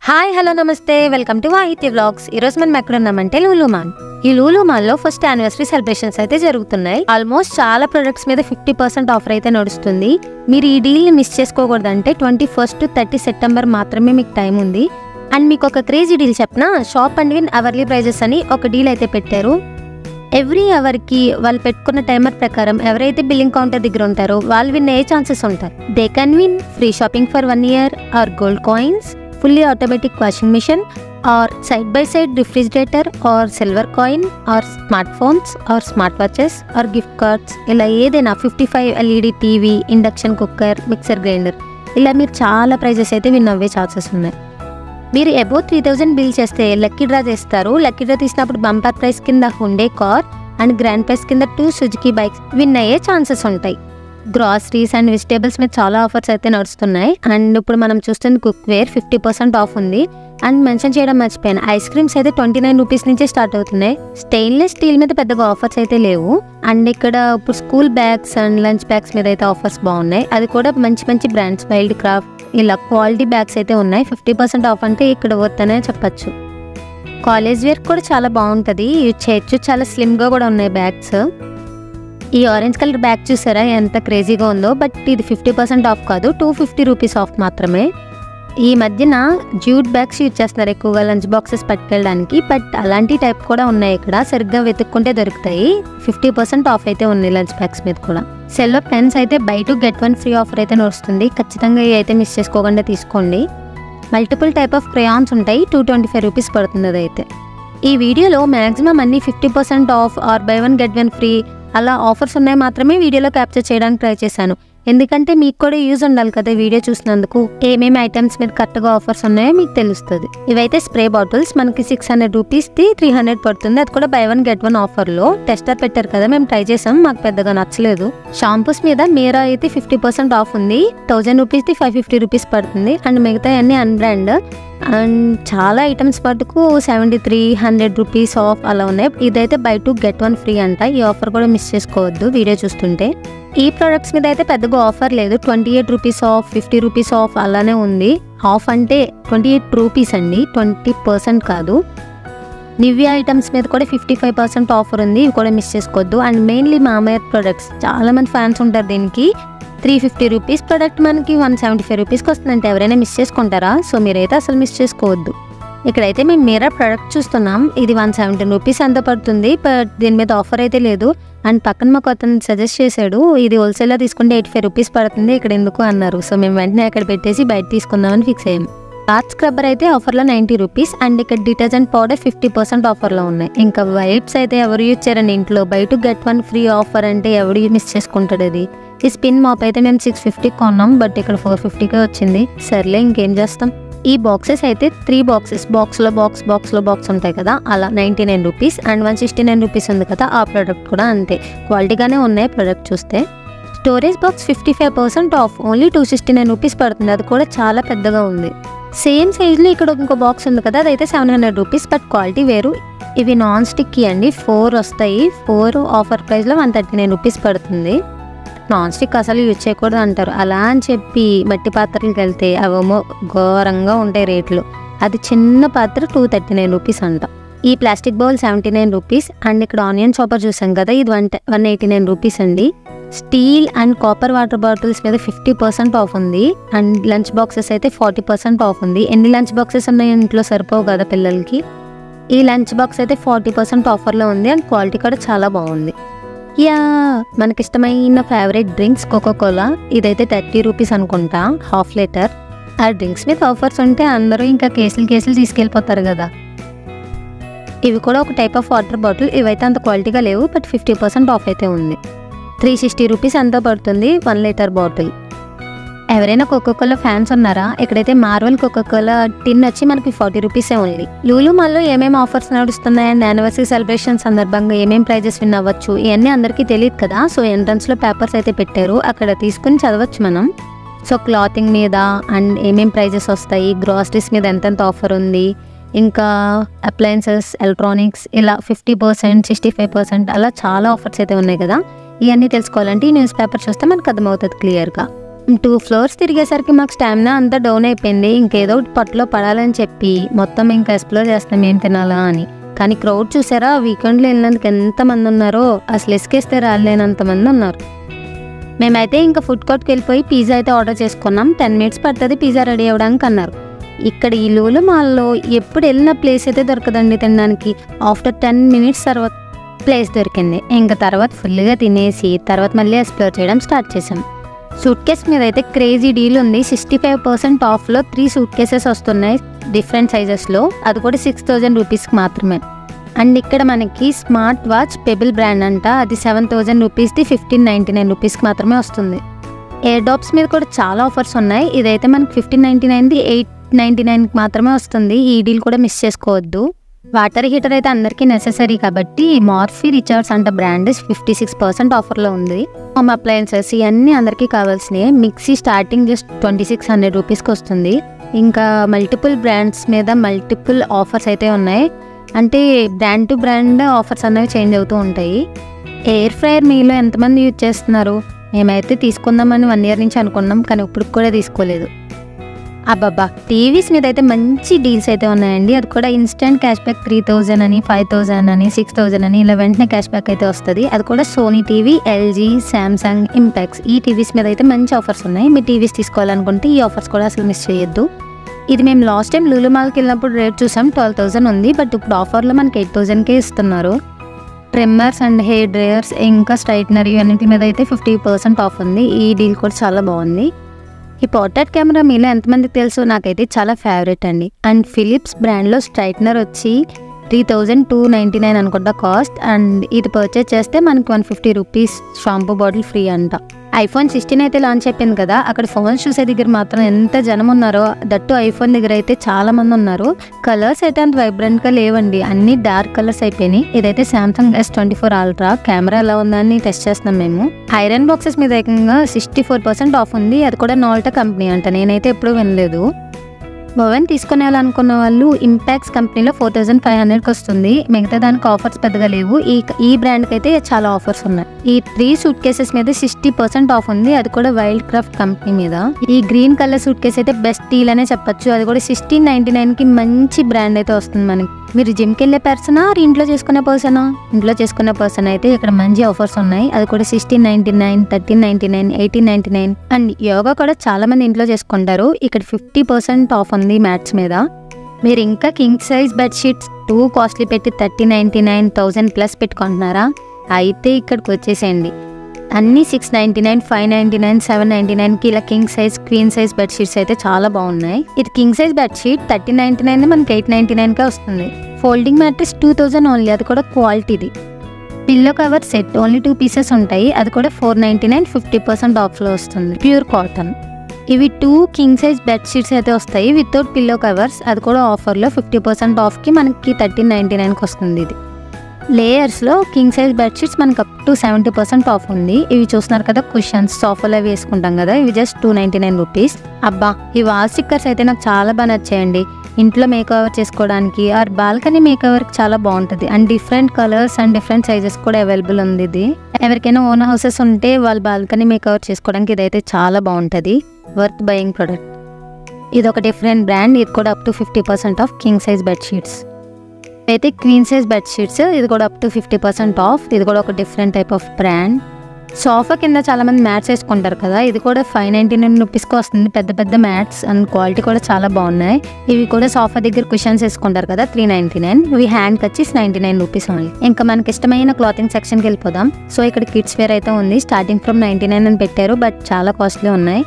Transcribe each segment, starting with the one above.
Hi hello నమస్తే welcome to వాహితి vlogs. ఈ రోజు మనం ఎక్కడ ఉన్నామంటే లూలు మాల్. ఈ లూలు మాల్ లో ఫస్ట్ యానివర్సరీ సెలబ్రేషన్స్ అయితే జరుగుతున్నాయి. ఆల్మోస్ట్ చాలా ప్రొడక్ట్స్ మీద 50% ఆఫర్ అయితే నడుస్తుంది. మీరు ఈ డీల్ ని మిస్ చేసుకోకూడదంటే 21 to 30 సెప్టెంబర్ మాత్రమే మీకు టైం ఉంది. అండ్ మీకు ఒక క్రేజీ డీల్ చెప్పిన, shop and win hourly prizes అని ఒక డీల్ అయితే పెట్టారు. ఎవ్రీ అవర్కి వాళ్ళు పెట్టుకున్న టైమర్ ప్రకారం ఎవరైతే బిల్లింగ్ కౌంటర్ దగ్గర ఉంటారో వాళ్ళు విన్ అయ్యే ఛాన్సెస్ ఉంటాయి. They can win free shopping for 1 year or gold coins, fully automatic washing machine or side by side refrigerator or silver coin or smartphones or smartwatches or gift cards. ఇలా ఏదైనా 55 LED TV, induction cooker, mixer grinder, ఇలా మీరు చాలా prices అయితే win అవ్వే chances ఉన్నాయి. మీరు above 3000 bill చేస్తే లక్కీ డ్రా చేస్తారు. లక్కీ డ్రా తీసినప్పుడు బంపర్ ప్రైస్ కింద Hyundai car and grand price కింద 2 సుజుకి బైక్స్ విన్ అయ్యే ఛాన్సెస్ ఉంటాయి. గ్రాసరీస్ అండ్ వెజిటేబుల్స్ మీద చాలా ఆఫర్స్ అయితే నడుస్తున్నాయి. అండ్ ఇప్పుడు మనం చూస్తుంది కుక్వేర్ 50% ఆఫ్ ఉంది. అండ్ మెన్షన్ చేయడం మర్చిపోయాను, ఐస్ క్రీమ్స్ అయితే 29 రూపీస్ నుంచే స్టార్ట్ అవుతున్నాయి. స్టెయిన్లెస్ స్టీల్ మీద పెద్దగా ఆఫర్స్ అయితే లేవు. అండ్ ఇక్కడ ఇప్పుడు school bags and lunch bags మీద అయితే ఆఫర్స్ బాగున్నాయి. అది కూడా మంచి మంచి బ్రాండ్స్, వైల్డ్ క్రాఫ్ట్, ఇలా క్వాలిటీ బ్యాగ్స్ అయితే ఉన్నాయి. 50% ఆఫ్ అంటే ఇక్కడ వర్త్ అనే చెప్పచ్చు. కాలేజ్ వేర్ కూడా చాలా బాగుంటుంది, యూజ్ చేయొచ్చు. చాలా స్లిమ్గా కూడా ఉన్నాయి బ్యాగ్స్. ఈ ఆరెంజ్ కలర్ బ్యాగ్ చూసారా ఎంత క్రేజీగా ఉందో. బట్ ఇది 50% ఆఫ్ కాదు, 250 రూపీస్ ఆఫ్ మాత్రమే. ఈ మధ్యన జ్యూట్ బ్యాగ్స్ యూజ్ చేస్తున్నారు ఎక్కువగా లంచ్ బాక్సెస్ పట్టుకెళ్ళడానికి. బట్ అలాంటి టైప్ కూడా ఉన్నాయి ఇక్కడ, సరిగ్గా వెతుక్కుంటే దొరుకుతాయి. 50% ఆఫ్ అయితే ఉన్నాయి లంచ్ బ్యాగ్స్ మీద కూడా. సెల్లో పెన్స్ అయితే బై 2 get 1 ఫ్రీ ఆఫర్ అయితే నడుస్తుంది. ఖచ్చితంగా ఇవి అయితే మిస్ చేసుకోకుండా తీసుకోండి. మల్టిపుల్ టైప్ ఆఫ్ క్రేయాన్స్ ఉంటాయి, 225 రూపీస్ పడుతుంది అదైతే. ఈ వీడియోలో మ్యాక్సిమం అన్ని 50% off or buy 1 get 1 free అలా ఆఫర్స్ ఉన్నాయి మాత్రమే వీడియోలో క్యాప్చర్ చేయడానికి ట్రై చేశాను. ఎందుకంటే మీకు కూడా యూజ్ ఉండాలి కదా వీడియో చూసినందుకు. ఏమేమి ఐటమ్స్ మీద కరెక్ట్గా ఆఫర్స్ ఉన్నాయో మీకు తెలుస్తుంది. ఇవైతే స్ప్రే బాటిల్స్ మనకి 600 రూపీస్ది 300 పడుతుంది. అది కూడా బై 1 get 1 ఆఫర్లో. టెస్టర్ పెట్టారు కదా, మేము ట్రై చేసాం, మాకు పెద్దగా నచ్చలేదు. షాంపూస్ మీద మీరా అయితే 50% ఆఫ్ ఉంది. 1000 రూపీస్ది 550 రూపీస్ పడుతుంది. అండ్ మిగతా అన్ని అన్బ్రాండ్. అండ్ చాలా ఐటమ్స్ పట్టుకు 7300 రూపీస్ ఆఫ్ అలా ఉన్నాయి. ఇదైతే బై 2 get 1 ఫ్రీ అంట. ఈ ఆఫర్ కూడా మిస్ చేసుకోవద్దు వీడియో చూస్తుంటే. ఈ ప్రోడక్ట్స్ మీద అయితే పెద్దగా ఆఫర్ లేదు. 28 రూపీస్ ఆఫ్, 50 రూపీస్ ఆఫ్ అలానే ఉంది. ఆఫ్ అంటే 28 రూపీస్ అండి, 20% కాదు. నివ్యా ఐటమ్స్ మీద కూడా 55% ఆఫర్ ఉంది, ఇవి కూడా మిస్ చేసుకోవద్దు. అండ్ మెయిన్లీ మామయ్య ప్రొడక్ట్స్, చాలా మంది ఫ్యాన్స్ ఉంటారు దీనికి. 350 రూపీస్ ప్రోడక్ట్ మనకి 175 రూపీస్కి వస్తుందంటే ఎవరైనా మిస్ చేసుకుంటారా? సో మీరైతే అసలు మిస్ చేసుకోవద్దు. ఇక్కడైతే మేము మీరా ప్రోడక్ట్ చూస్తున్నాం. ఇది 117 రూపీస్ ఎంత పడుతుంది, బట్ దీని మీద ఆఫర్ అయితే లేదు. అండ్ పక్కన మాకు అతను సజెస్ట్ చేశాడు, ఇది హోల్సేల్లో తీసుకుంటే 85 రూపీస్ పడుతుంది, ఇక్కడ ఎందుకు అన్నారు. సో మేము వెంటనే అక్కడ పెట్టేసి బయట తీసుకుందామని ఫిక్స్ అయ్యాం. బాత్ స్క్రబ్బర్ అయితే ఆఫర్లో 90 రూపీస్. అండ్ ఇక్కడ డిటర్జెంట్ పౌడర్ 50% ఆఫర్లో ఉన్నాయి. ఇంకా వైప్స్ అయితే ఎవరు యూజ్ చేయరండి ఇంట్లో. బై 2 get 1 ఫ్రీ ఆఫర్ అంటే ఎవరు మిస్ చేసుకుంటాడు అది. ఈ స్పిన్ మాప్ అయితే మేము 650 కొన్నాం, బట్ ఇక్కడ 450కే వచ్చింది. సర్లే ఇంకేం చేస్తాం. ఈ బాక్సెస్ అయితే 3 బాక్సెస్, బాక్స్లో బాక్స్ ఉంటాయి కదా, అలా 99 రూపీస్. అండ్ 169 రూపీస్ ఉంది కదా, ఆ ప్రోడక్ట్ కూడా అంతే క్వాలిటీగానే ఉన్నాయి ప్రోడక్ట్ చూస్తే. Storage box 55% of, only 269 rupees పడుతుంది. అది కూడా చాలా పెద్దగా ఉంది. సేమ్ సైజ్లో ఇక్కడ ఇంకో బాక్స్ ఉంది కదా, అదైతే 700 రూపీస్, బట్ క్వాలిటీ వేరు. ఇవి నాన్ స్టిక్కీ అండి, 4 వస్తాయి. 4 ఆఫర్ ప్రైస్లో 139 రూపీస్ పడుతుంది. నాన్ స్టిక్ అసలు యూజ్ చేయకూడదు అంటారు, అలా అని చెప్పి మట్టి పాత్రలకు వెళ్తే అవేమో ఘోరంగా ఉంటాయి రేట్లు. అది చిన్న పాత్ర 239 రూపీస్ అంట. ఈ ప్లాస్టిక్ బౌల్ 79 రూపీస్. అండ్ ఇక్కడ ఆనియన్ చాపర్ చూసాం కదా, ఇది 189 రూపీస్ అండి. Steel and copper water bottles మీద 50% ఆఫ్ ఉంది. అండ్ లంచ్ బాక్సెస్ అయితే 40% ఆఫ్ ఉంది. ఎన్ని లంచ్ బాక్సెస్ ఉన్నాయి ఇంట్లో సరిపోవు కదా పిల్లలకి. ఈ లంచ్ బాక్స్ అయితే 40% ఆఫర్లో ఉంది. అండ్ క్వాలిటీ కూడా చాలా బాగుంది. యా, మనకిష్టమైన ఫేవరెట్ డ్రింక్స్ కోకోకోలా, ఇదైతే 30 రూపీస్ అనుకుంటా, ½ లీటర్. ఆ డ్రింక్స్ మీద ఆఫర్స్ ఉంటే అందరూ ఇంకా కేసులు తీసుకెళ్ళిపోతారు కదా. ఇవి కూడా ఒక టైప్ ఆఫ్ వాటర్ బాటిల్. ఇవైతే అంత క్వాలిటీగా లేవు, బట్ 50% ఆఫ్ అయితే ఉంది. 360 రూపీస్ ఎంతో పడుతుంది 1 లీటర్ బాటిల్. ఎవరైనా కోకోకోలా ఫ్యాన్స్ ఉన్నారా? ఇక్కడైతే మార్వెల్ కోకోకోలా టిన్ వచ్చి మనకి 40 రూపీసే ఓన్లీ. లూలు మాల్లో ఏమేమి ఆఫర్స్ నడుస్తున్నాయి అండ్ యానివర్సరీ సెలబ్రేషన్ సందర్భంగా ఏమేమి ప్రైజెస్ విన్ అవ్వచ్చు ఇవన్నీ అందరికీ తెలియదు కదా. సో ఎంట్రన్స్లో పేపర్స్ అయితే పెట్టారు, అక్కడ తీసుకుని చదవచ్చు మనం. సో క్లాతింగ్ మీద అండ్ ఏమేమి ప్రైజెస్ వస్తాయి, గ్రాసరీస్ మీద ఎంతెంత ఆఫర్ ఉంది, ఇంకా అప్లయన్సెస్, ఎలక్ట్రానిక్స్, ఇలా 50%, 65% అలా చాలా ఆఫర్స్ అయితే ఉన్నాయి కదా. ఇవన్నీ తెలుసుకోవాలంటే ఈ న్యూస్ పేపర్ చూస్తే మనకు అర్థమవుతుంది క్లియర్గా. 2 floors తిరిగేసరికి మాకు స్టామినా అంతా డౌన్ అయిపోయింది. ఇంకేదో ఒకటి పట్టులో పడాలని చెప్పి మొత్తం ఇంకా ఎక్స్ప్లోర్ చేస్తాం ఏం తినాలా అని. కానీ క్రౌడ్ చూసారా, వీకెండ్లో వెళ్ళినందుకు ఎంతమంది ఉన్నారో అసలు ఎసుకేస్తే రాలేనంతమంది ఉన్నారు. మేమైతే ఇంకా ఫుడ్ కోర్ట్కి వెళ్ళిపోయి పిజ్జా అయితే ఆర్డర్ చేసుకున్నాం. 10 minutes పడుతుంది పిజ్జా రెడీ అవ్వడానికి అన్నారు. ఇక్కడ ఈ లూలు మాల్లో ఎప్పుడు వెళ్ళిన ప్లేస్ అయితే దొరకదండి తినడానికి. ఆఫ్టర్ 10 minutes తర్వాత ప్లేస్ దొరికింది. ఇంకా తర్వాత ఫుల్గా తినేసి తర్వాత మళ్ళీ ఎక్స్ప్లోర్ చేయడం స్టార్ట్ చేసాం. సూట్ కేస్ మీద అయితే క్రేజీ డీల్ ఉంది. 65% ఆఫ్లో 3 suit cases వస్తున్నాయి డిఫరెంట్ సైజెస్లో. అది కూడా 6000 రూపీస్కి మాత్రమే. అండ్ ఇక్కడ మనకి స్మార్ట్ వాచ్ పెబుల్ బ్రాండ్ అంట, అది 7000 రూపీస్ది 1599 రూపీస్కి మాత్రమే వస్తుంది. ఎయిర్ డాప్స్ మీద కూడా చాలా ఆఫర్స్ ఉన్నాయి. ఇదైతే మనకి 1599ది 899కి మాత్రమే వస్తుంది. ఈ డీల్ కూడా మిస్ చేసుకోవద్దు. వాటర్ హీటర్ అయితే అందరికీ నెససరీ కాబట్టి మార్ఫీ రిచార్డ్స్ అంట బ్రాండ్ 56% ఆఫర్లో ఉంది. హోమ్ అప్లయన్సెస్ ఇవన్నీ అందరికీ కావాల్సినవి. మిక్సీ స్టార్టింగ్ జస్ట్ 2600 రూపీస్కి వస్తుంది. ఇంకా మల్టిపుల్ బ్రాండ్స్ మీద మల్టిపుల్ ఆఫర్స్ అయితే ఉన్నాయి. అంటే బ్రాండ్ టు బ్రాండ్ ఆఫర్స్ అనేవి చేంజ్ అవుతూ ఉంటాయి. ఎయిర్ ఫ్రైయర్ మీలో ఎంతమంది యూజ్ చేస్తున్నారు? మేమైతే తీసుకుందామని 1 year నుంచి అనుకున్నాం, కానీ ఇప్పుడు కూడా తీసుకోలేదు. అబ్బాబ్బా టీవీస్ మీద అయితే మంచి డీల్స్ అయితే ఉన్నాయండి. అది కూడా ఇన్స్టెంట్ క్యాష్ బ్యాక్ 3000 అని 5000 అని 6000 అని ఇలా వెంటనే క్యాష్ బ్యాక్ అయితే వస్తుంది. అది కూడా Sony TV, LG, Samsung, Impax ఈ టీవీస్ మీద అయితే మంచి ఆఫర్స్ ఉన్నాయి. మీరు టీవీస్ తీసుకోవాలనుకుంటే ఈ ఆఫర్స్ కూడా అసలు మిస్ చేయొద్దు. ఇది మేము లాస్ట్ టైం లూలు మాల్కి వెళ్ళినప్పుడు రేట్ చూసాం 12,000 ఉంది. బట్ ఇప్పుడు ఆఫర్లో మనకి 8,000కే ఇస్తున్నారు. ట్రిమ్మర్స్ అండ్ హెయిర్ డ్రైయర్స్ ఇంకా స్ట్రైట్నర్ ఇవన్నింటి మీద అయితే 50% ఆఫ్ ఉంది. ఈ డీల్ కూడా చాలా బాగుంది. ఈ పోర్ట్రేట్ కెమెరా మీలో ఎంతమందికి తెలుసు? నాకైతే చాలా ఫేవరెట్ అండి. అండ్ ఫిలిప్స్ బ్రాండ్లో స్ట్రైట్నర్ వచ్చి 3299 అనుకుంటా కాస్ట్. అండ్ ఇది పర్చేజ్ చేస్తే మనకి 150 రూపీస్ షాంపూ బాటిల్ ఫ్రీ అంట. iPhone 16 అయితే లాంచ్ అయిపోయింది కదా, అక్కడ ఫోన్స్ చూసే దగ్గర మాత్రం ఎంత జనం ఉన్నారో. దట్టు ఐఫోన్ దగ్గర అయితే చాలా మంది ఉన్నారు. కలర్స్ అయితే అంత వైబ్రెంట్గా లేవండి, అన్ని డార్క్ కలర్స్ అయిపోయినాయి. ఇదైతే సామ్సంగ్ S24 Ultra. కెమెరా ఎలా ఉందని టెస్ట్ చేస్తున్నాం మేము. ఐరన్ బాక్సెస్ మీద ఏకంగా 64% ఆఫ్ ఉంది. అది కూడా నాల్టా కంపెనీ అంట, నేనైతే ఎప్పుడూ వినలేదు. ఓవెన్ తీసుకునేయాలనుకున్న వాళ్ళు ఇంపాక్స్ కంపెనీలో 4500కి వస్తుంది. మిగతా దానికి ఆఫర్స్ పెద్దగా లేవు. ఈ బ్రాండ్కి అయితే చాలా ఆఫర్స్ ఉన్నాయి. ఈ 3 suit cases మీద 60% ఆఫ్ ఉంది. అది కూడా వైల్డ్ క్రాఫ్ట్ కంపెనీ మీద. ఈ గ్రీన్ కలర్ సూట్ కేస్ అయితే బెస్ట్ డీల్ అనే చెప్పొచ్చు. అది కూడా 1699కి మంచి బ్రాండ్ అయితే వస్తుంది మనకి. మీరు జిమ్కి వెళ్ళే పర్సనా, ఇంట్లో చేసుకునే పర్సనా? ఇంట్లో చేసుకునే పర్సన్ అయితే ఇక్కడ మంచి ఆఫర్స్ ఉన్నాయి. అది కూడా 1699, 1399, 1899. అండ్ యోగా కూడా చాలా మంది ఇంట్లో చేసుకుంటారు. ఇక్కడ 50% ఆఫ్ ఉంది మ్యాట్స్ మీద. మీరు ఇంకా కింగ్ సైజ్ బెడ్షీట్స్ 2 కాస్ట్లీ పెట్టి 3099, 1000+ పెట్టుకుంటున్నారా? అయితే ఇక్కడికి వచ్చేసేయండి. అన్నీ 699, 599, 799కి ఇలా king size, queen size bedsheets అయితే చాలా బాగున్నాయి. ఇది కింగ్ సైజ్ బెడ్షీట్ 3099 మనకి 899కే వస్తుంది. ఫోల్డింగ్ మ్యాట్రెస్ 2000 ఓన్లీ, అది కూడా క్వాలిటీది. Pillow cover set only 2 pieces ఉంటాయి. అది కూడా 499, 50% ఆఫ్లో వస్తుంది. Pure cotton. ఇవి 2 కింగ్ సైజ్ బెడ్షీట్స్ అయితే వస్తాయి వితౌట్ పిల్లో కవర్స్. అది కూడా ఆఫర్లో 50% ఆఫ్కి మనకి 1399కి వస్తుంది. ఇది లేయర్స్లో కింగ్ సైజ్ బెడ్షీట్స్ మనకు అప్ టు 70% ఆఫ్ ఉంది. ఇవి చూస్తున్నారు కదా కుషన్స్, సోఫాలో వేసుకుంటాం కదా, ఇవి జస్ట్ 299 రూపీస్. అబ్బా ఈ వాల్ స్టిక్కర్స్ అయితే నాకు చాలా బాగా నచ్చాయండి. ఇంట్లో మేకఓవర్ చేసుకోవడానికి ఆర్ బాల్కనీ మేకఓవర్కి చాలా బాగుంటుంది. And different colours and different sizes కూడా అవైలబుల్ ఉంది. ఇది ఎవరికైనా ఓన్ హౌసెస్ ఉంటే వాళ్ళు బాల్కనీ మేకఓవర్ చేసుకోవడానికి ఇదైతే చాలా బాగుంటుంది. Worth buying product. ఇది ఒక డిఫరెంట్ బ్రాండ్. ఇది కూడా up to 50% of king size bedsheets. అయితే క్వీన్ సైజ్ బెడ్షీట్స్ ఇది కూడా అప్ టు 50% ఆఫ్. ఇది కూడా ఒక different type of brand. Sofa కింద చాలా మంది మ్యాట్స్ వేసుకుంటారు కదా, ఇది కూడా 599 రూపీస్కి వస్తుంది. పెద్ద పెద్ద మ్యాట్స్ అండ్ క్వాలిటీ కూడా చాలా బాగున్నాయి. ఇవి కూడా సోఫా దగ్గర కుషన్స్ వేసుకుంటారు కదా, 399. ఇవి హ్యాండ్కి వచ్చి 99 రూపీస్ ఓన్లీ. ఇంకా మనకి ఇష్టమైన క్లాతింగ్ సెక్షన్కి వెళ్ళిపోదాం. సో ఇక్కడ కిడ్స్ వేర్ అయితే ఉంది. స్టార్టింగ్ ఫ్రమ్ 99 అని పెట్టారు, బట్ చాలా కాస్ట్లీ ఉన్నాయి.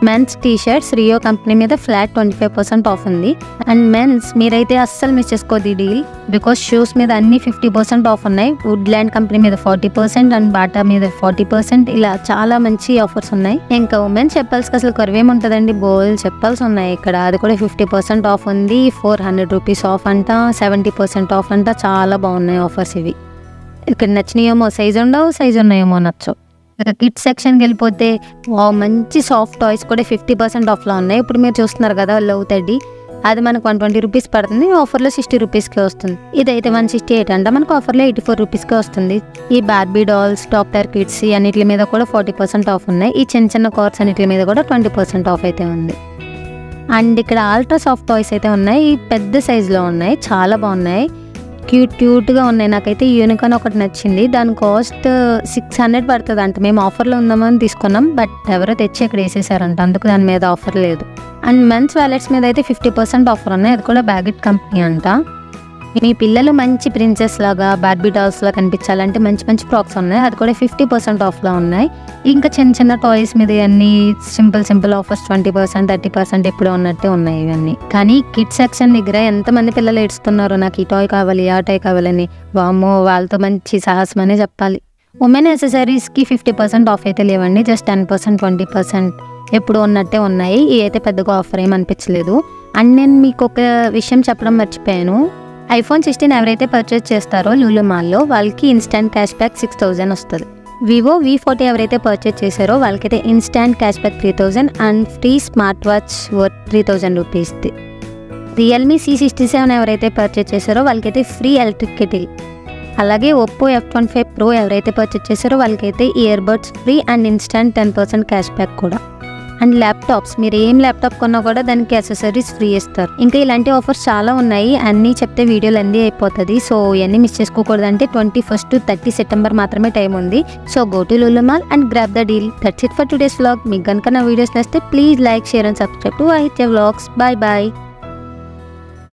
Men's T shirts Rio company మీద ఫ్లాట్ 25% ఆఫ్ ఉంది. అండ్ మెన్స్ మీరైతే అస్సలు మిస్ చేసుకోదు ఈ డీల్, బికాస్ షూస్ మీద అన్ని 50% ఆఫ్ ఉన్నాయి. వుడ్లాండ్ కంపెనీ మీద 40% అండ్ బాటా మీద 40%. ఇలా చాలా మంచి ఆఫర్స్ ఉన్నాయి. ఇంకా ఉమెన్ చెప్పల్స్కి అసలు కరువేముంటుందండి, బోల్ చెప్పల్స్ ఉన్నాయి ఇక్కడ. అది కూడా 50% ఆఫ్ ఉంది. 400 రూపీస్ ఆఫ్ అంట, 70% ఆఫ్ అంట. చాలా బాగున్నాయి ఆఫర్స్ ఇవి. ఇక్కడ నచ్చినాయేమో సైజు ఉండవు, సైజు ఉన్నాయేమో నచ్చవు. ఇక కిడ్స్ సెక్షన్కి వెళ్ళిపోతే మంచి సాఫ్ట్ టాయ్స్ కూడా 50% ఆఫ్లో ఉన్నాయి. ఇప్పుడు మీరు చూస్తున్నారు కదా లవ్ టెడ్డీ, అది మనకు 120 రూపీస్ పడుతుంది, ఆఫర్లో 60 రూపీస్కే వస్తుంది. ఇదైతే 168 అంట, మనకు ఆఫర్లో 84 రూపీస్కే వస్తుంది. ఈ బార్బీ డాల్స్, టాప్టర్ కిడ్స్ అన్నిటి మీద కూడా 40% ఆఫ్ ఉన్నాయి. ఈ చిన్న చిన్న కార్స్ అన్నిటి మీద కూడా 20% ఆఫ్ అయితే ఉంది. అండ్ ఇక్కడ అల్ట్రా సాఫ్ట్ టాయ్స్ అయితే ఉన్నాయి, ఈ పెద్ద సైజులో ఉన్నాయి, చాలా బాగున్నాయి, క్యూట్గా ఉన్నాయి. నాకైతే యూనికార్న్ ఒకటి నచ్చింది, దాని కాస్ట్ 600 పడుతుంది అంట. మేము ఆఫర్లో ఉందామని తీసుకున్నాం, బట్ ఎవరో తెచ్చి ఇక్కడ వేసేసారంట, అందుకు దాని మీద ఆఫర్ లేదు. అండ్ మెన్స్ వ్యాలెట్స్ మీద అయితే 50% ఆఫర్ ఉన్నాయి, అది కూడా బ్యాగెట్ కంపెనీ అంట. మీ పిల్లలు మంచి ప్రిన్సెస్ లాగా, బార్బీ డాల్స్ లాగా కనిపించాలంటే మంచి మంచి ఫ్రాక్స్ ఉన్నాయి, అది కూడా 50% ఆఫ్లో ఉన్నాయి. ఇంకా చిన్న చిన్న టాయ్స్ మీద అన్ని సింపుల్ ఆఫర్స్ 20%, 30% ఎప్పుడో ఉన్నట్టే ఉన్నాయి ఇవన్నీ. కానీ కిడ్స్ సెక్షన్ దగ్గర ఎంతమంది పిల్లలు ఏడుస్తున్నారు, నాకు ఈ టాయ్ కావాలి, ఆ టాయ్ కావాలని. వామ్మో, వాళ్ళతో మంచి సాహసం అనే చెప్పాలి. ఉమెన్ యాక్సెసరీస్కి 50% ఆఫ్ అయితే లేవండి, జస్ట్ 10%, 20% ఎప్పుడు ఉన్నట్టే ఉన్నాయి. ఇవి అయితే పెద్దగా ఆఫర్ ఏం అనిపించలేదు. అండ్ నేను మీకు ఒక విషయం చెప్పడం మర్చిపోయాను. iPhone 16 ఎవరైతే పర్చేస్ చేస్తారో లూలు మాల్లో వాళ్ళకి ఇన్స్టాంట్ క్యాష్ బ్యాక్ 6000 వస్తుంది. వివో V40 ఎవరైతే పర్చేస్ చేశారో వాళ్ళకైతే instant cash back 3000 and free smart watch worth 3000 రూపీస్ది. రియల్మీ C67 ఎవరైతే పర్చేస్ చేశారో వాళ్ళకైతే ఫ్రీ ఎలక్ట్రిక్ కెటిల్. అలాగే ఒప్పో F25 Pro ఎవరైతే పర్చేస్ చేశారో వాళ్ళకైతే ear buds free and instant 10% cash back కూడా. అండ్ ల్యాప్టాప్స్, మీరు ఏం ల్యాప్టాప్ కొన్నా కూడా దానికి యాక్సెసరీస్ ఫ్రీ ఇస్తారు. ఇంకా ఇలాంటి ఆఫర్స్ చాలా ఉన్నాయి, అన్నీ చెప్తే వీడియోలు అన్నీ అయిపోతుంది. సో ఇవన్నీ మిస్ చేసుకోకూడదంటే 21 to 30 సెప్టెంబర్ మాత్రమే టైం ఉంది. So go to Lulu mall and grab the deal. That's it for today's vlog. మీకు కనుక నా వీడియోస్ నచ్చితే please like, share and subscribe to Aditya vlogs. Bye bye.